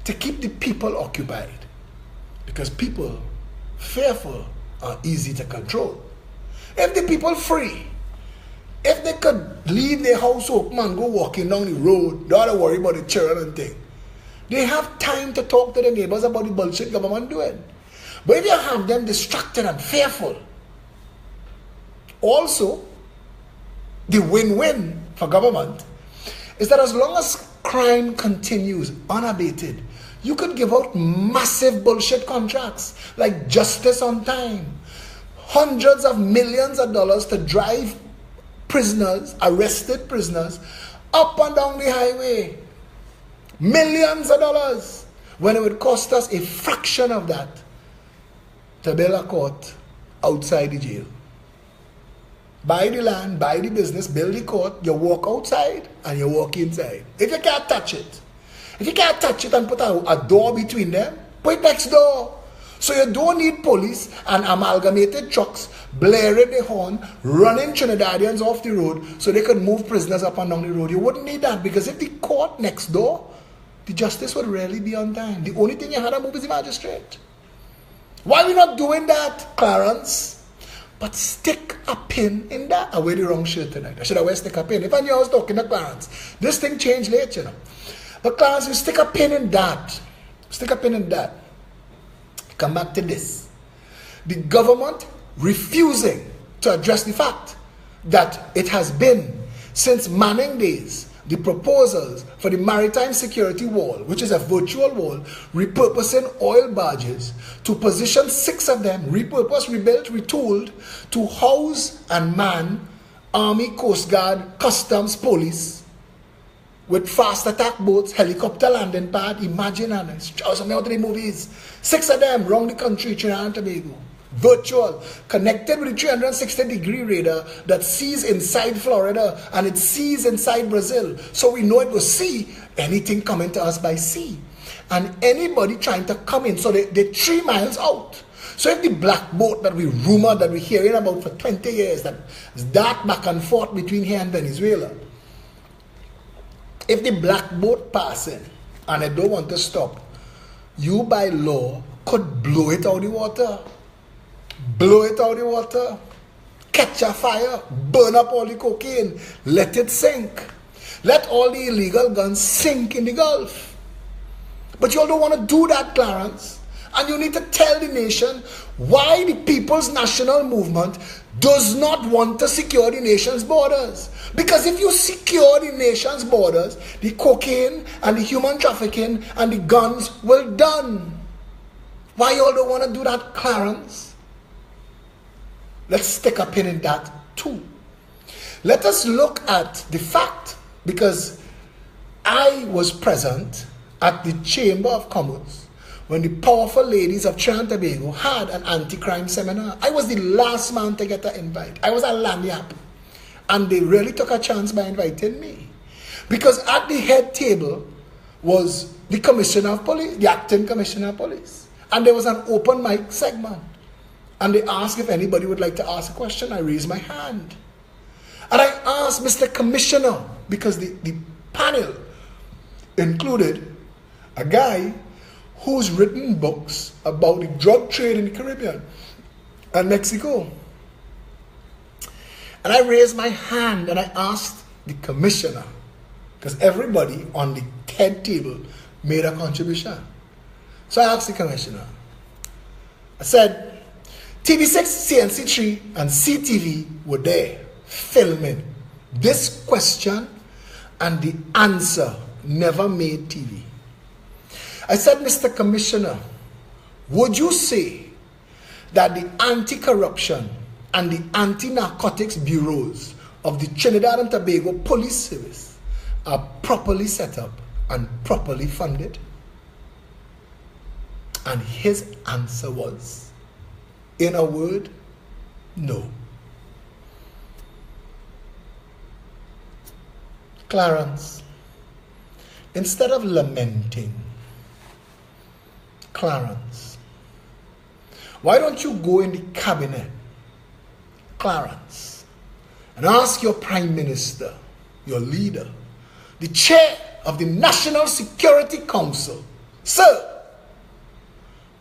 to keep the people occupied. Because people, fearful, are easy to control. If the people free, if they could leave their house open and go walking down the road, don't have to worry about the children and things. They have time to talk to their neighbors about the bullshit government doing. But if you have them distracted and fearful, also, the win-win for government is that as long as crime continues unabated, you could give out massive bullshit contracts like justice on time, hundreds of millions of dollars to drive prisoners, arrested prisoners, up and down the highway. Millions of dollars, when it would cost us a fraction of that to build a court outside the jail. Buy the land, buy the business, build the court, you walk outside and you walk inside. If you can't touch it and put a door between them, put it next door. So you don't need police and amalgamated trucks blaring the horn, running Trinidadians off the road so they could move prisoners up and down the road. You wouldn't need that, because if the court next door, the justice would rarely be on time. The only thing you had to move is the magistrate. Why are we not doing that, Clarence? But stick a pin in that. I wear the wrong shirt tonight. I should have wear stick a pin. If I knew I was talking to Clarence, this thing changed late, you know. But Clarence, you stick a pin in that. Stick a pin in that. Come back to this. The government refusing to address the fact that it has been, since Manning days, the proposals for the maritime security wall, which is a virtual wall, repurposing oil barges to position 6 of them, repurposed, rebuilt, retooled, to house and man Army, Coast Guard, Customs, Police, with fast attack boats, helicopter landing pad. Imagine, and some of the movies. 6 of them around the country, Trinidad and Tobago. Virtual, connected with the 360-degree radar that sees inside Florida and it sees inside Brazil. So we know it will see anything coming to us by sea. And anybody trying to come in, so they're 3 miles out. So if the black boat that we rumored, that we're hearing about for 20 years, that is dark back and forth between here and Venezuela, if the black boat passing and they don't want to stop, you by law could blow it out of the water. Blow it out of the water. catch a fire, burn up all the cocaine, let it sink. Let all the illegal guns sink in the Gulf. But you all don't want to do that, Clarence. And you need to tell the nation why the People's National Movement does not want to secure the nation's borders. Because if you secure the nation's borders, the cocaine and the human trafficking and the guns will done. Why you all don't want to do that, Clarence? Let's stick a pin in that too. Let us look at the fact, because I was present at the Chamber of Commerce when the powerful ladies of Trinidad and Tobago had an anti-crime seminar. I was the last man to get an invite. I was a lanyard. And they really took a chance by inviting me. Because at the head table was the Commissioner of Police, the acting Commissioner of Police. And there was an open mic segment. And they asked if anybody would like to ask a question. I raised my hand. And I asked Mr. Commissioner, because the panel included a guy who's written books about the drug trade in the Caribbean and Mexico. And I raised my hand and I asked the commissioner, because everybody on the head table made a contribution. So I asked the commissioner, I said, TV6, CNC3 and CTV were there filming this question, and the answer never made TV. I said, Mr. Commissioner, would you say that the anti-corruption and the anti-narcotics bureaus of the Trinidad and Tobago Police Service are properly set up and properly funded? And his answer was, in a word, no. Clarence, instead of lamenting, Clarence, why don't you go in the cabinet, Clarence, and ask your Prime Minister, your leader, the chair of the National Security Council, sir,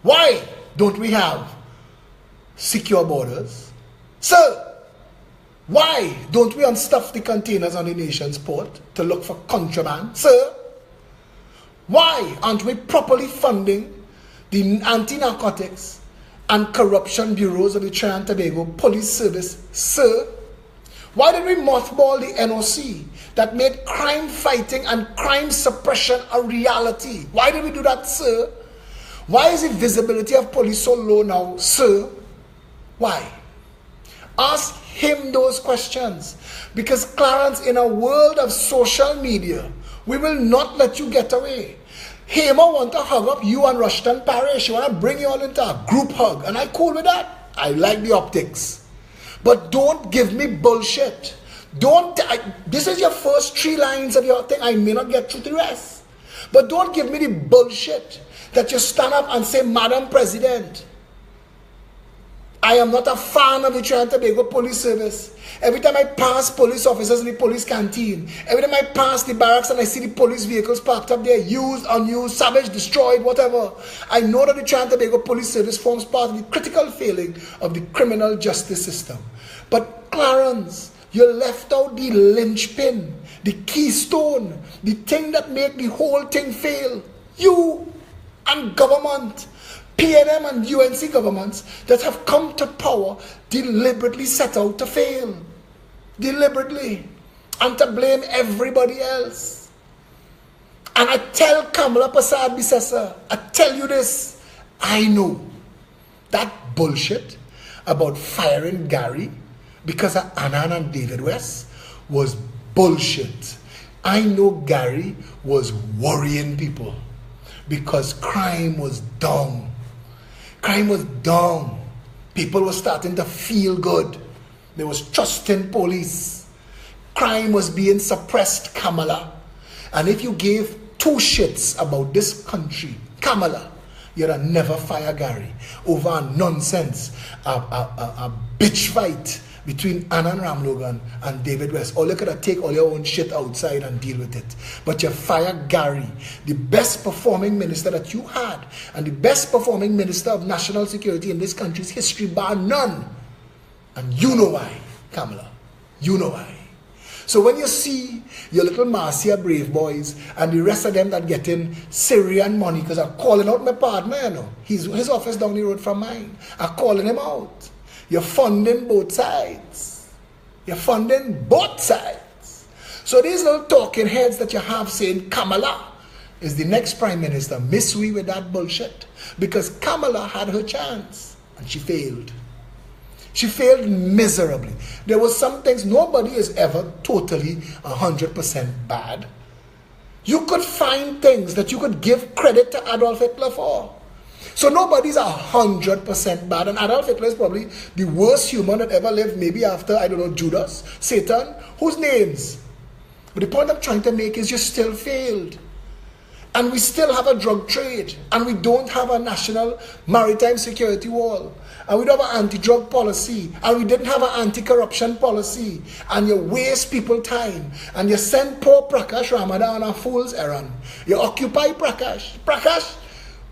why don't we have secure borders? Sir, why don't we unstuff the containers on the nation's port to look for contraband? Sir, why aren't we properly funding the anti-narcotics and corruption bureaus of the Trinidad and Tobago Police Service? Sir, why did we mothball the NOC that made crime fighting and crime suppression a reality? Why did we do that, sir? Why is the visibility of police so low now, sir? Why? Ask him those questions. Because, Clarence, in a world of social media, we will not let you get away. Hema want to hug up you and Rushton Parish. She want to bring you all into a group hug. And I cool with that. I like the optics. But don't give me bullshit. This is your first 3 lines of your thing. I may not get through the rest. But don't give me the bullshit that you stand up and say, Madam President, I am not a fan of the Trinidad and Tobago Police Service. Every time I pass police officers in the police canteen, every time I pass the barracks and I see the police vehicles parked up there, used, unused, savaged, destroyed, whatever, I know that the Trinidad and Tobago Police Service forms part of the critical failing of the criminal justice system. But Clarence, you left out the linchpin, the keystone, the thing that make the whole thing fail. You and government, PNM and UNC governments that have come to power deliberately set out to fail. Deliberately. And to blame everybody else. And I tell Kamala Prasad Bisesa, I tell you this, I know that bullshit about firing Gary because of Annan and David West was bullshit. I know Gary was worrying people because crime was down. Crime was down. People were starting to feel good. There was trust in police. Crime was being suppressed, Kamala. And if you gave 2 shits about this country, Kamala, you'd have never fire Gary over a nonsense, a bitch fight between Annan Ramlogan and David West. Or you could have take all your own shit outside and deal with it. But you fire Gary, the best performing minister that you had, and the best performing minister of national security in this country's history, bar none. And you know why, Kamala. You know why. So when you see your little Marcia Brave Boys and the rest of them that getting Syrian money, because I'm calling out my partner, you know, his office down the road from mine, I'm calling him out. You're funding both sides. You're funding both sides. So these little talking heads that you have saying Kamala is the next prime minister, miss we with that bullshit. Because Kamala had her chance and she failed. She failed miserably. There were some things, nobody is ever totally 100% bad. You could find things that you could give credit to Adolf Hitler for. So nobody's 100% bad. And Adolf Hitler is probably the worst human that ever lived, maybe after, I don't know, Judas, Satan, whose names. But the point I'm trying to make is you still failed. And we still have a drug trade. And we don't have a national maritime security wall. And we don't have an anti-drug policy. And we didn't have an anti-corruption policy. And you waste people time. And you send poor Prakash Ramadan on a fool's errand. You occupy Prakash. Prakash,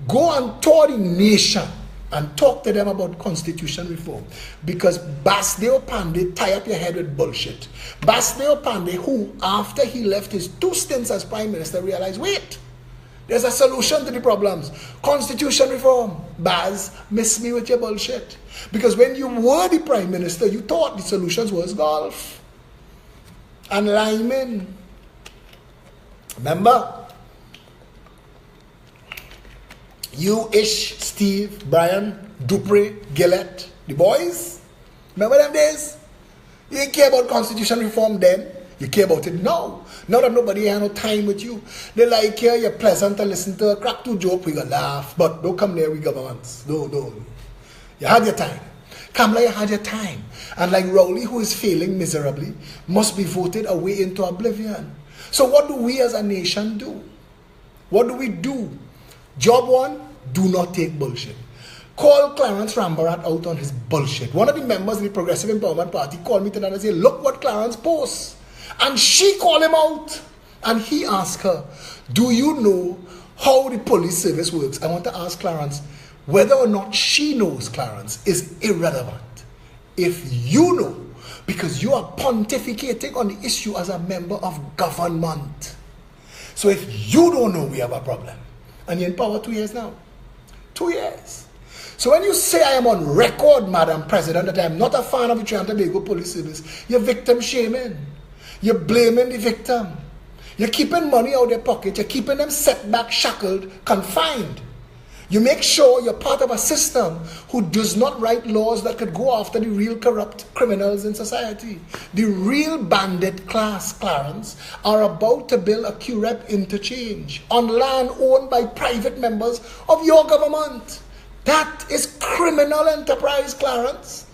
go and tour the nation and talk to them about constitution reform. Because Basdeo Pandey tie up your head with bullshit. Basdeo Pandey, who after he left his 2 stints as prime minister, realized, wait, there's a solution to the problems. Constitution reform. Baz, miss me with your bullshit. Because when you were the prime minister, you thought the solutions was golf and linemen. Remember? You, Ish, Steve, Brian, Dupree, Gillette, the boys. Remember them days? You didn't care about constitution reform then. You care about it now. Now that nobody has no time with you. They like you, you're pleasant to listen to. Crack 2 joke, we gonna laugh. But don't come there with governments. No. You had your time. Kamala, you had your time. And like Rowley, who is failing miserably, must be voted away into oblivion. So what do we as a nation do? What do we do? Job 1, do not take bullshit. Call Clarence Rambarat out on his bullshit. One of the members of the Progressive Empowerment Party called me tonight and said, look what Clarence posts. And she called him out. And he asked her, do you know how the police service works? I want to ask Clarence, whether or not she knows Clarence is irrelevant. If you know, because you are pontificating on the issue as a member of government. So if you don't know, we have a problem. And you're in power 2 years now. 2 years. So when you say I am on record, Madam President, that I am not a fan of the Trinidad and Tobago Police Service, you're victim shaming. You're blaming the victim. You're keeping money out of their pocket. You're keeping them set back, shackled, confined. You make sure you're part of a system who does not write laws that could go after the real corrupt criminals in society. The real bandit class, Clarence, are about to build a QREP interchange on land owned by private members of your government. That is criminal enterprise, Clarence.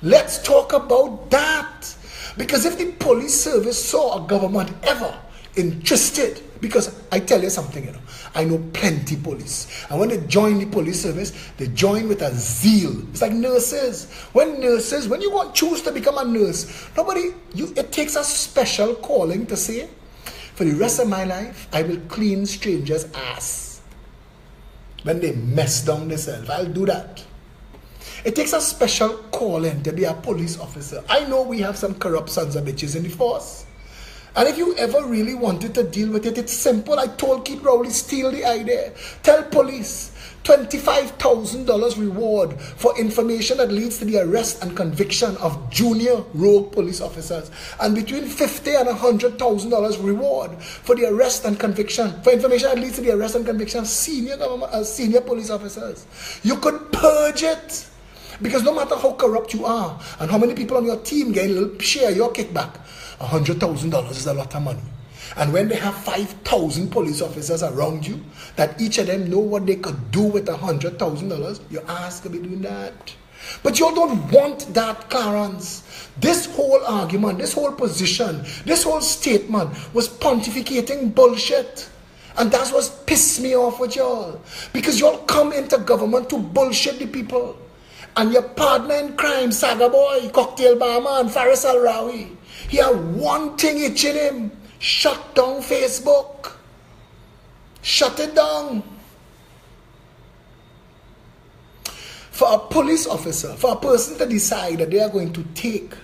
Let's talk about that. Because if the police service saw a government ever interested, because I tell you something, you know, I know plenty police. And when they join the police service, they join with a zeal. It's like nurses. When you want to choose to become a nurse, it takes a special calling to say, for the rest of my life, I will clean strangers' ass. When they mess down themselves, I'll do that. It takes a special calling to be a police officer. I know we have some corrupt sons of bitches in the force. And if you ever really wanted to deal with it, it's simple. I told Keith Rowley, steal the idea. Tell police, $25,000 reward for information that leads to the arrest and conviction of junior rogue police officers. And between $50,000 and $100,000 reward for the arrest and conviction, for information that leads to the arrest and conviction of senior police officers. You could purge it. Because no matter how corrupt you are, and how many people on your team get a little share your kickback, $100,000 is a lot of money. And when they have 5,000 police officers around you, that each of them know what they could do with $100,000, your ass could be doing that. But you don't want that, Clarence. This whole argument, this whole position, this whole statement was pontificating bullshit. And that's what pissed me off with y'all. Because y'all come into government to bullshit the people. And your partner in crime, Saga Boy, Cocktail Barman, Faris Al-Rawi, he had one thing itching him. Shut down Facebook. Shut it down. For a police officer, for a person to decide that they are going to take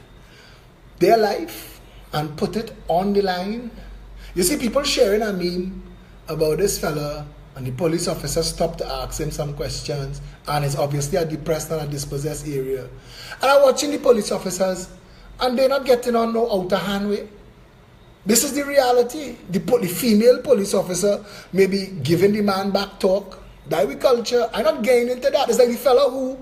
their life and put it on the line. You see people sharing a meme about this fella, and the police officer stopped to ask him some questions, and it's obviously a depressed and a dispossessed area. And I'm watching the police officers, and they're not getting on no outer hand way. This is the reality. The female police officer may be giving the man back talk. That we culture. I'm not getting into that. It's like the fellow who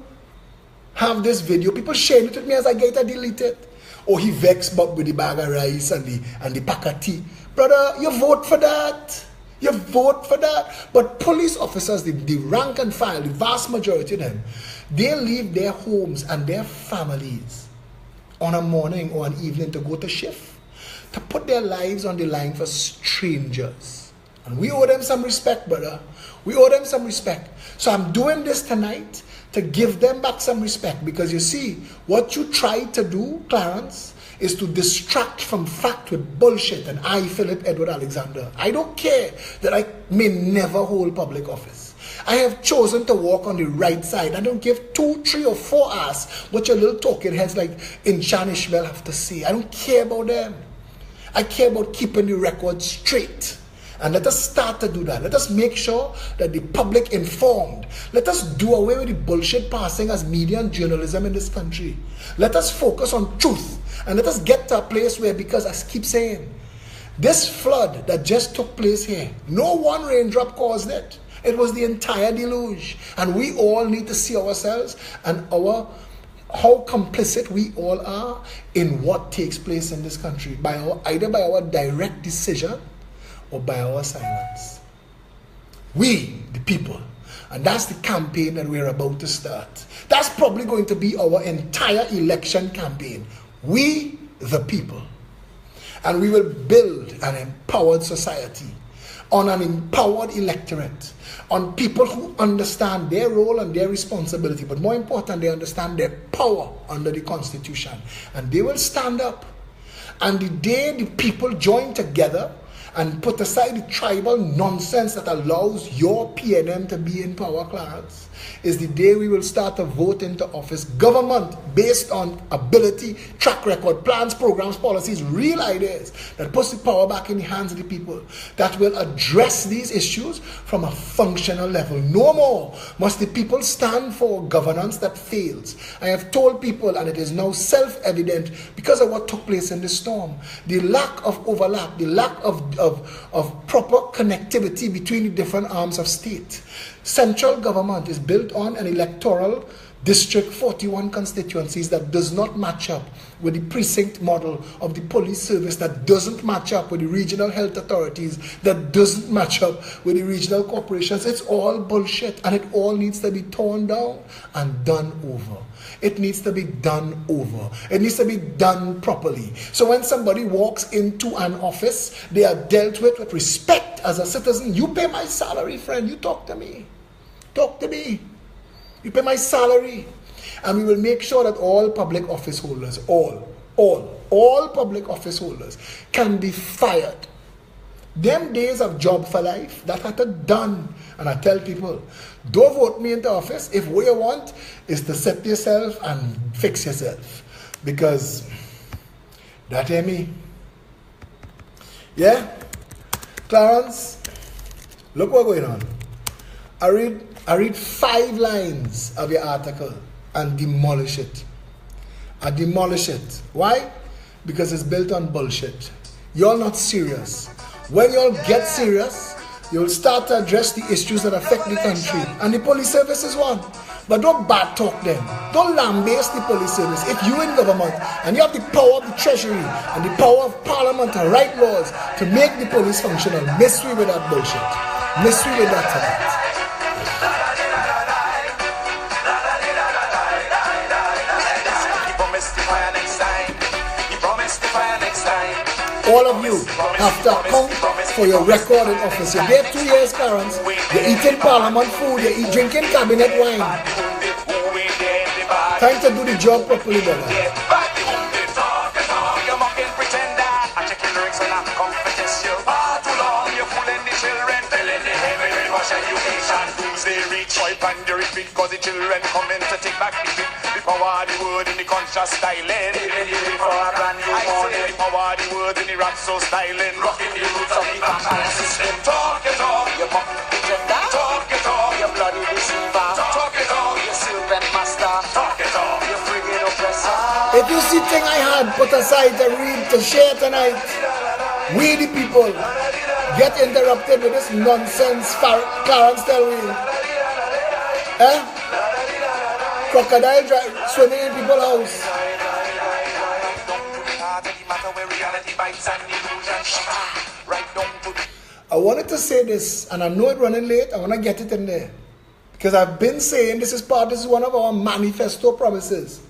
have this video. People sharing it with me as I get to delete it. Or he vexed Bob with the bag of rice and the pack of tea. Brother, you vote for that. You vote for that. But police officers, the rank and file, the vast majority of them, they leave their homes and their families on a morning or an evening to go to shift, to put their lives on the line for strangers. And we owe them some respect, brother. We owe them some respect. So I'm doing this tonight to give them back some respect, because you see, what you tried to do, Clarence, is to distract from fact with bullshit. And I, Philip Edward Alexander, I don't care that I may never hold public office. I have chosen to walk on the right side. I don't give 2, 3, or 4 hours what your little talking heads like Inchan Ishmael have to say. I don't care about them. I care about keeping the record straight. And let us start to do that. Let us make sure that the public informed. Let us do away with the bullshit passing as media and journalism in this country. Let us focus on truth. And let us get to a place where, because I keep saying, this flood that just took place here, no one raindrop caused it. It was the entire deluge. And we all need to see ourselves and how complicit we all are in what takes place in this country, either by our direct decision or by our silence. We, the people. And that's the campaign that we're about to start. That's probably going to be our entire election campaign. We, the people. And we will build an empowered society on an empowered electorate, on people who understand their role and their responsibility, but more important, they understand their power under the Constitution. And they will stand up. And the day the people join together and put aside the tribal nonsense that allows your PNM to be in power, Clarence, is the day we will start to vote into office government based on ability, track record, plans, programs, policies, real ideas that puts the power back in the hands of the people, that will address these issues from a functional level. No more must the people stand for governance that fails. I have told people, and it is now self-evident because of what took place in the storm, the lack of overlap, the lack of proper connectivity between the different arms of state. Central government is built on an electoral district, 41 constituencies, that does not match up with the precinct model of the police service, that doesn't match up with the regional health authorities, that doesn't match up with the regional corporations. It's all bullshit, and it all needs to be torn down and done over. It needs to be done over. It needs to be done properly. So when somebody walks into an office, they are dealt with respect as a citizen. You pay my salary, friend. You talk to me. Talk to me. You pay my salary. And we will make sure that all public office holders, all public office holders can be fired. Them days of job for life, that had to done. And I tell people, don't vote me into office if what you want is to set yourself and fix yourself. Because that ain't me. Yeah? Clarence, look what's going on. I read 5 lines of your article and demolish it. I demolish it. Why? Because it's built on bullshit. You're not serious. When you'll get serious, you'll start to address the issues that affect the country. And the police service is one. But don't bad talk them. Don't lambaste the police service. If you're in government and you have the power of the treasury and the power of parliament to write laws to make the police functional, miss me with that bullshit. Miss me with that tonight. All of you have to account for your record in office. You're there 2 years, Clarence. You're eating parliament food. You're drinking cabinet wine. Time to do the job properly, brother. and you repeat, cause the children coming to take back the beat. The power of the word in the conscious styling. Giving you for a brand new morning. The power of the word in the rap so styling. Rocking the roots of the vampire system. Talk it all, you mock the gender. Talk it all, you bloody deceiver. Talk it all, you serpent master. Talk it all, you frigate oppressor. If you see thing I had put aside to read, to share tonight, we the people get interrupted with this nonsense Clarence tell me. Crocodile swimming in people's house. I wanted to say this, and I know it's running late. I want to get it in there. Because I've been saying this is one of our manifesto promises.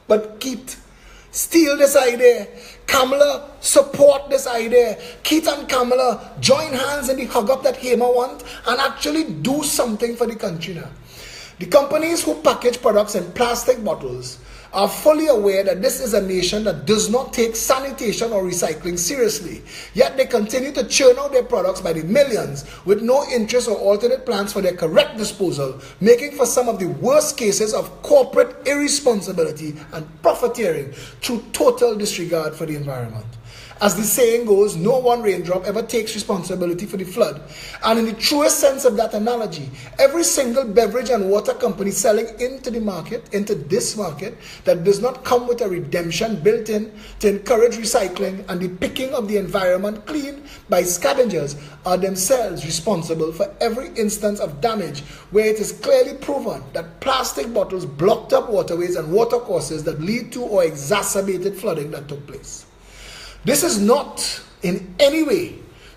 But Keith, steal this idea. Kamala, support this idea. Keith and Kamala, join hands in the hug up that Hema want and actually do something for the country now. The companies who package products in plastic bottles are fully aware that this is a nation that does not take sanitation or recycling seriously. Yet they continue to churn out their products by the millions with no interest or alternate plans for their correct disposal, making for some of the worst cases of corporate irresponsibility and profiteering through total disregard for the environment. As the saying goes, no one raindrop ever takes responsibility for the flood. And in the truest sense of that analogy, every single beverage and water company selling into this market, that does not come with a redemption built in to encourage recycling and the picking of the environment clean by scavengers, are themselves responsible for every instance of damage where it is clearly proven that plastic bottles blocked up waterways and watercourses that lead to or exacerbated flooding that took place. This is not in any way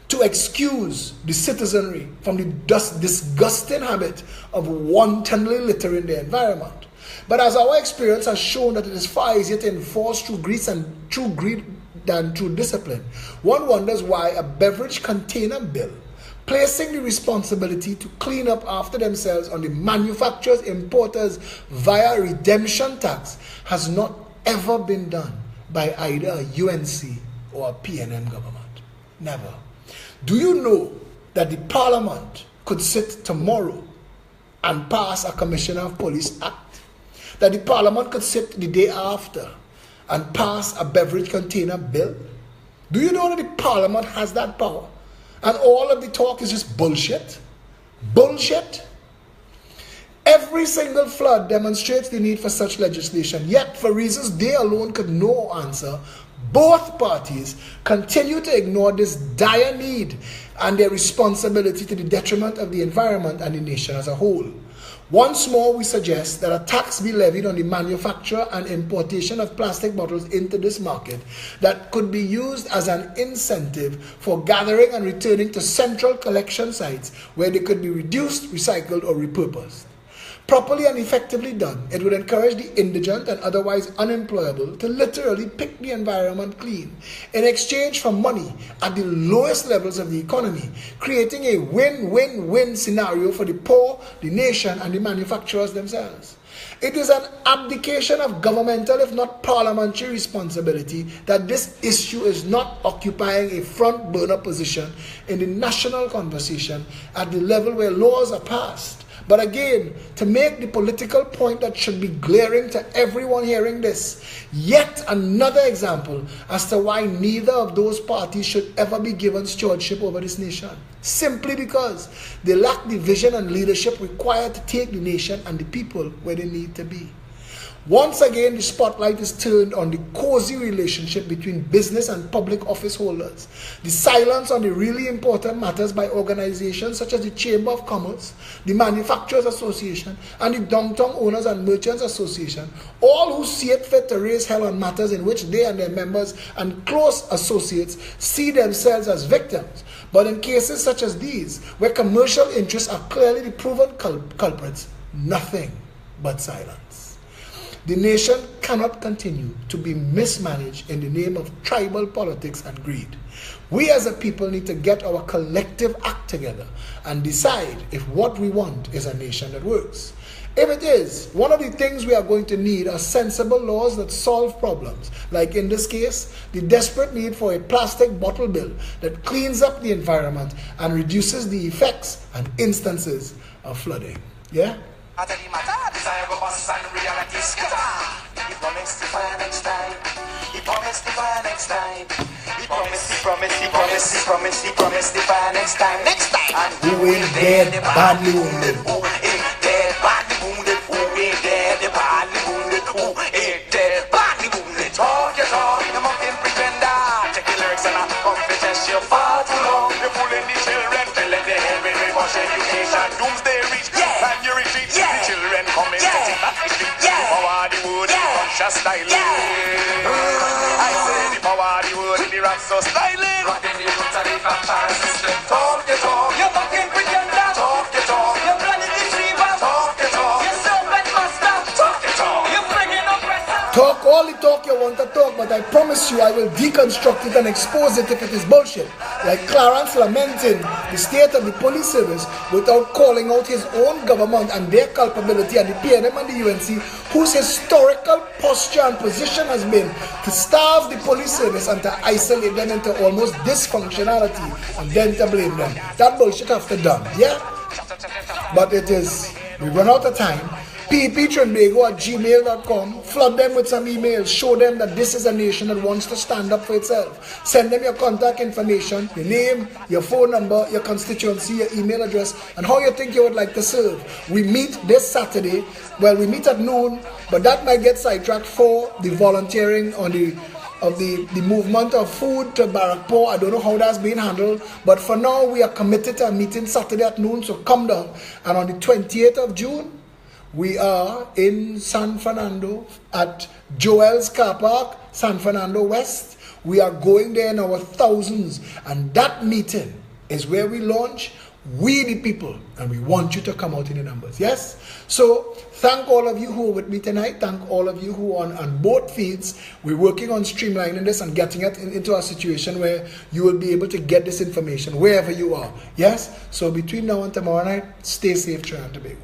to excuse the citizenry from the disgusting habit of wantonly littering the environment. But as our experience has shown that it is far easier to enforce through greed than through discipline, one wonders why a beverage container bill placing the responsibility to clean up after themselves on the manufacturers, importers via redemption tax has not ever been done by either a UNC or a PNM government. Never. Do you know that the Parliament could sit tomorrow and pass a Commissioner of Police Act? That the Parliament could sit the day after and pass a beverage container bill? Do you know that the Parliament has that power? And all of the talk is just bullshit? Bullshit? Every single flood demonstrates the need for such legislation, yet for reasons they alone could no answer, both parties continue to ignore this dire need and their responsibility to the detriment of the environment and the nation as a whole. Once more, we suggest that a tax be levied on the manufacture and importation of plastic bottles into this market that could be used as an incentive for gathering and returning to central collection sites where they could be reduced, recycled, or repurposed. Properly and effectively done, it would encourage the indigent and otherwise unemployable to literally pick the environment clean in exchange for money at the lowest levels of the economy, creating a win-win-win scenario for the poor, the nation, and the manufacturers themselves. It is an abdication of governmental, if not parliamentary responsibility, that this issue is not occupying a front burner position in the national conversation at the level where laws are passed. But again, to make the political point that should be glaring to everyone hearing this, yet another example as to why neither of those parties should ever be given stewardship over this nation. Simply because they lack the vision and leadership required to take the nation and the people where they need to be. Once again, the spotlight is turned on the cozy relationship between business and public office holders. The silence on the really important matters by organizations such as the Chamber of Commerce, the Manufacturers Association, and the Downtown Owners and Merchants Association, all who see it fit to raise hell on matters in which they and their members and close associates see themselves as victims. But in cases such as these, where commercial interests are clearly the proven culprits, nothing but silence. The nation cannot continue to be mismanaged in the name of tribal politics and greed. We as a people need to get our collective act together and decide if what we want is a nation that works. If it is, one of the things we are going to need are sensible laws that solve problems, like in this case, the desperate need for a plastic bottle bill that cleans up the environment and reduces the effects and instances of flooding. Yeah? I tell you my dad, desirable boss and reality scatter. He promised to fire next time. He promised to fire next time. He promised to fire next time. Next time. And Who ain't dead, badly wounded? Who ain't dead, badly wounded? Who ain't dead, badly wounded? Who ain't dead, badly wounded? Talk your talk, you muffin pretender. Check your lyrics and I come to test you far too long. You're fooling the children, filling the head with remote education. Doomsday reach, and you retreat. The children coming to see that the street. The power of the wood, the conscious styling. I say the power of the wood, the rap so styling. But then you look at the vampire system. Talk your talk, you muffin pretender. Talk your talk, you bloody deceiver. Talk your talk, you serpent master. Talk your talk, you bringing oppressor. Talk all the talk you want to talk, but I promise you I will deconstruct it and expose it if it is bullshit. Like Clarence lamenting the state of the police service without calling out his own government and their culpability and the PNM and the UNC, whose historical posture and position has been to starve the police service and to isolate them into almost dysfunctionality and then to blame them. That bullshit have to done, yeah? But it is, we run out of time. pptrinbago@gmail.com. Flood them with some emails. Show them that this is a nation that wants to stand up for itself. Send them your contact information, your name, your phone number, your constituency, your email address, and how you think you would like to serve. We meet this Saturday. Well, we meet at noon, but that might get sidetracked for the volunteering on the movement of food to Barrackpore. I don't know how that's being handled, but for now we are committed to a meeting Saturday at noon, so come down. And on the 28th of June, we are in San Fernando at Joel's Car Park, San Fernando West. We are going there in our thousands, and that meeting is where we launch We the People, and we want you to come out in the numbers. Yes? So thank all of you who are with me tonight. Thank all of you who are on both feeds. We're working on streamlining this and getting it into a situation where you will be able to get this information wherever you are. Yes? So between now and tomorrow night, stay safe, Trinidad and Tobago.